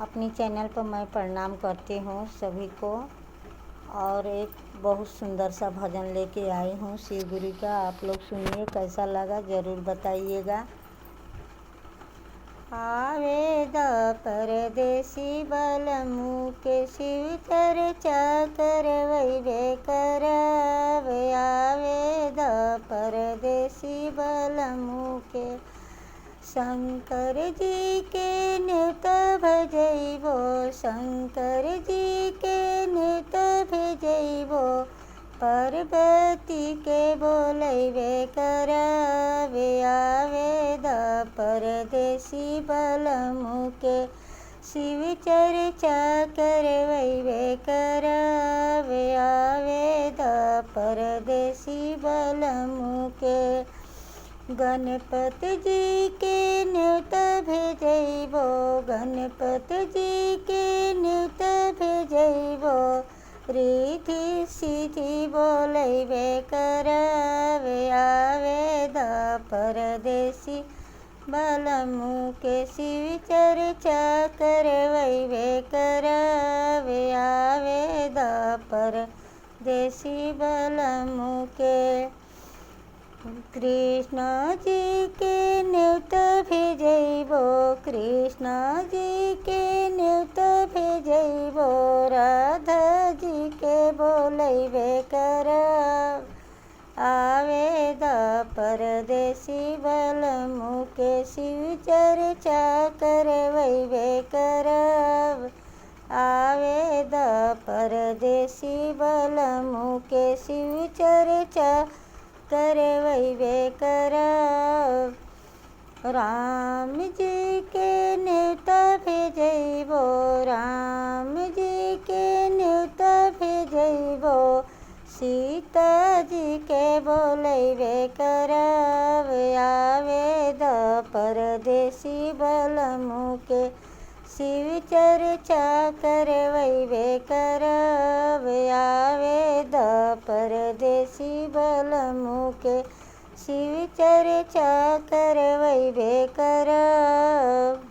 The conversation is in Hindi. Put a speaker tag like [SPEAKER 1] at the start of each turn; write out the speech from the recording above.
[SPEAKER 1] अपनी चैनल पर मैं प्रणाम करती हूँ सभी को। और एक बहुत सुंदर सा भजन लेके आई हूँ शिव गुरु का। आप लोग सुनिए, कैसा लगा ज़रूर बताइएगा। आवेदा परदेसी बलमु के शिव चर्चा करवैबे करब। आवेदा परदेसी बलमु के शंकर जी के नित भजैबो, शंकर जी के नित भजैबो। पार्वती के बोलैबे करब। आवेदा परदेसी बलमु के शिव चर्चा करवैबे करब। आवेदा परदेसी बलमु के गणपति जी के न्योत भेजैबो, गणपति जी के न्योत भेजैबो। रिद्धि सिद्धि बोलैबे करब। आवेदा परदेसी बलमु के शिव चर्चा करवैबे करब। आवेदा परदेसी बलमु के कृष्ण जी के न्योत भेजैबो, कृष्ण जी के न्योत भेजैबो। राधा जी के बोलैबे करब। आवेदा परदेसी बलमु के शिव चर्चा करवैबे करब। आवेदा परदेसी बलमु के शिव चर्चा करवैबे करब। राम जी के न्योत भेजैबो, राम जी के न्योत भेजैबो। सीता जी के बोलैबे करब। आवेदा परदेसी बलमु के शिव चर्चा करवैबे करब। आवेदा परदेसी बलमु के शिव चर्चा करवैबे करब।